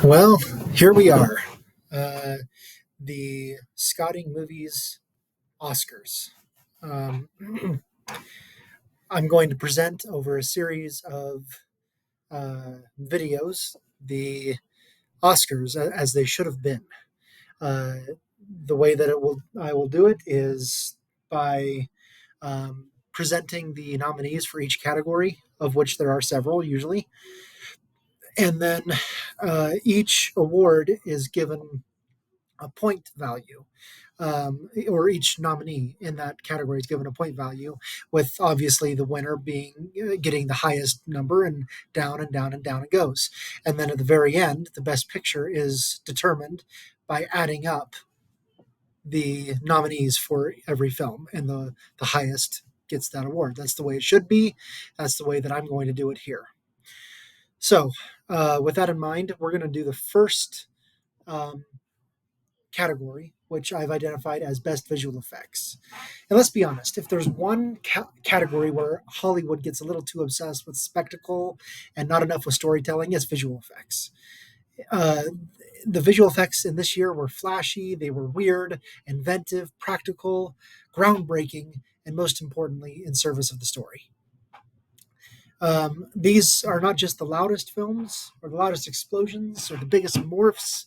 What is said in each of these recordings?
Well, here we are. Uh, the Scotting Movies Oscars. Um, I'm going to present over a series of videos the Oscars as they should have been. Uh, the way that I will do it is by presenting the nominees for each category, of which there are several usually, and then each award is given a point value, or each nominee in that category is given a point value, with obviously the winner being getting the highest number, and down and down and down it goes. And then at the very end, the best picture is determined by adding up the nominees for every film, and the highest gets that award. That's the way it should be. That's the way that I'm going to do it here. So, with that in mind, we're going to do the first um, category, which I've identified as best visual effects. And let's be honest, if there's one category where Hollywood gets a little too obsessed with spectacle and not enough with storytelling, it's visual effects. Uh, the visual effects in this year were flashy, they were weird, inventive, practical, groundbreaking, and most importantly, in service of the story. These are not just the loudest films or the loudest explosions or the biggest morphs,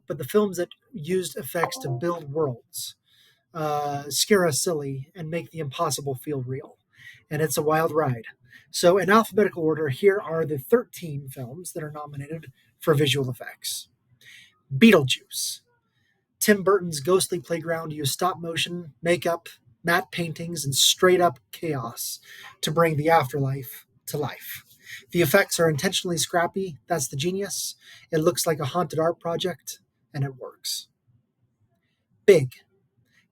but the films that used effects to build worlds, scare us silly, and make the impossible feel real. And it's a wild ride. So, in alphabetical order, here are the 13 films that are nominated for visual effects. Beetlejuice. Tim Burton's ghostly playground used stop motion, makeup, matte paintings, and straight up chaos to bring the afterlife to life. The effects are intentionally scrappy. That's the genius. It looks like a haunted art project, and it works. Big.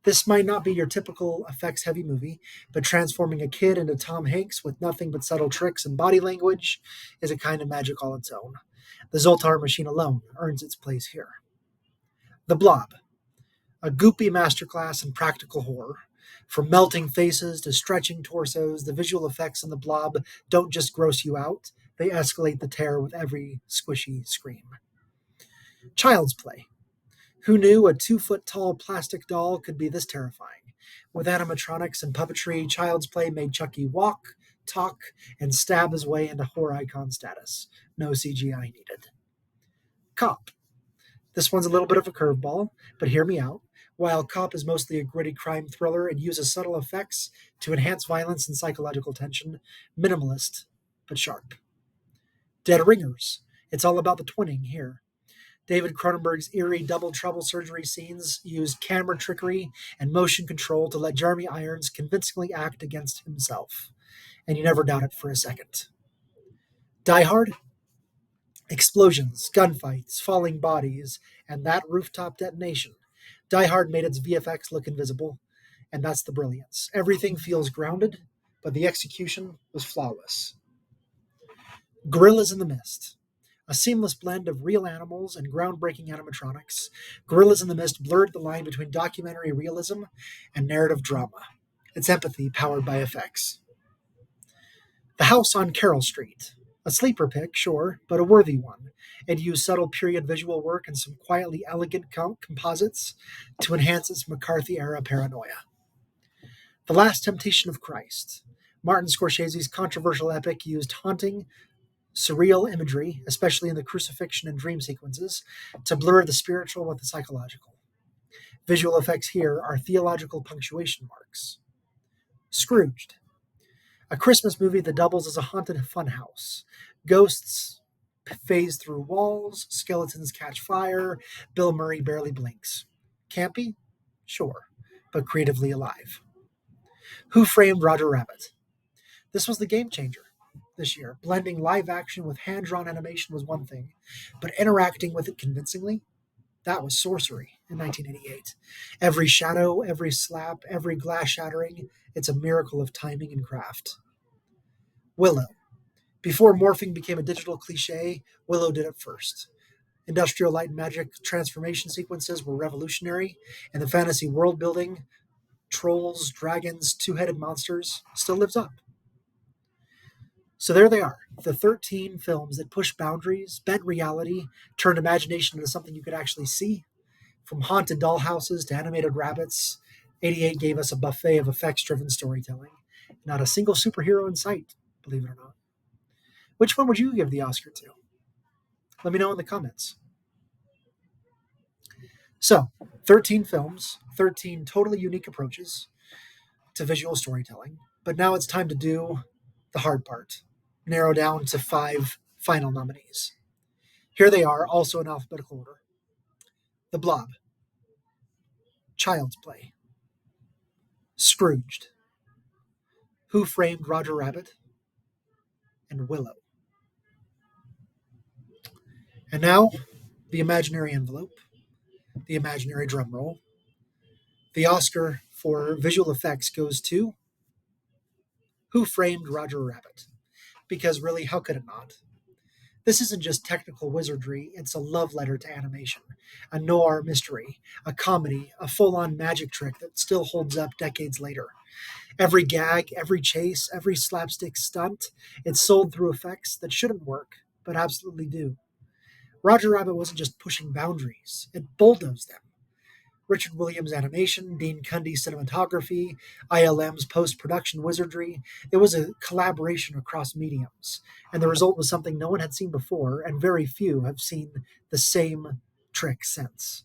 This might not be your typical effects heavy movie, but transforming a kid into Tom Hanks with nothing but subtle tricks and body language is a kind of magic all its own. The Zoltar machine alone earns its place here. The Blob, a goopy masterclass in practical horror. From melting faces to stretching torsos, the visual effects in The Blob don't just gross you out, they escalate the terror with every squishy scream. Child's Play. Who knew a 2 foot tall plastic doll could be this terrifying? With animatronics and puppetry, Child's Play made Chucky walk, talk, and stab his way into horror icon status. No CGI needed. Cop. This one's a little bit of a curveball, but hear me out. While Cop is mostly a gritty crime thriller and uses subtle effects to enhance violence and psychological tension, minimalist but sharp. Dead Ringers. It's all about the twinning here. David Cronenberg's eerie double trouble surgery scenes used camera trickery and motion control to let Jeremy Irons convincingly act against himself, and you never doubt it for a second. Die Hard? Explosions, gunfights, falling bodies, and that rooftop detonation. Die Hard made its VFX look invisible, and that's the brilliance. Everything feels grounded, but the execution was flawless. Gorillas in the Mist. A seamless blend of real animals and groundbreaking animatronics, Gorillas in the Mist blurred the line between documentary realism and narrative drama. It's empathy powered by effects. The House on Carroll Street. A sleeper pick, sure, but a worthy one. It used subtle period visual work and some quietly elegant composites to enhance its McCarthy era paranoia. The Last Temptation of Christ. Martin Scorsese's controversial epic used haunting, surreal imagery, especially in the crucifixion and dream sequences, to blur the spiritual with the psychological. Visual effects here are theological punctuation marks. Scrooged. A Christmas movie that doubles as a haunted funhouse. Ghosts phase through walls, skeletons catch fire, Bill Murray barely blinks. Campy? Sure, but creatively alive. Who Framed Roger Rabbit? This was the game changer this year. Blending live action with hand drawn animation was one thing, but interacting with it convincingly, that was sorcery in 1988. Every shadow, every slap, every glass shattering, it's a miracle of timing and craft. Willow. Before morphing became a digital cliche, Willow did it first. Industrial light and magic transformation sequences were revolutionary, and the fantasy world building, trolls, dragons, two-headed monsters, still lives up. So there they are, the 13 films that push boundaries, bent reality, turned imagination into something you could actually see. From haunted dollhouses to animated rabbits, 88 gave us a buffet of effects driven storytelling. Not a single superhero in sight, believe it or not. Which one would you give the Oscar to? Let me know in the comments. So, 13 films, 13 totally unique approaches to visual storytelling. But now it's time to do the hard part, narrow down to 5 final nominees. Here they are, also in alphabetical order: The Blob, Child's Play, Scrooged, Who Framed Roger Rabbit, and Willow. And now, the imaginary envelope, the imaginary drum roll. The Oscar for visual effects goes to Who Framed Roger Rabbit? Because really, how could it not? This isn't just technical wizardry, it's a love letter to animation, a noir mystery, a comedy, a full on magic trick that still holds up decades later. Every gag, every chase, every slapstick stunt, it's sold through effects that shouldn't work, but absolutely do. Roger Rabbit wasn't just pushing boundaries, it bulldozed them. Richard Williams' animation, Dean Cundy's cinematography, ILM's post production wizardry. It was a collaboration across mediums, and the result was something no one had seen before, and very few have seen the same trick since.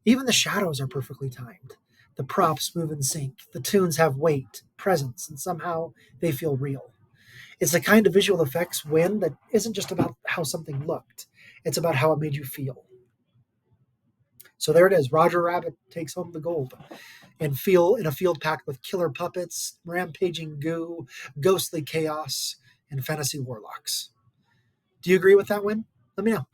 Even the shadows are perfectly timed. The props move in sync, the tunes have weight, presence, and somehow they feel real. It's the kind of visual effects win that isn't just about how something looked, it's about how it made you feel. So there it is. Roger Rabbit takes home the gold and feel in a field packed with killer puppets, rampaging goo, ghostly chaos, and fantasy warlocks. Do you agree with that win? Let me know.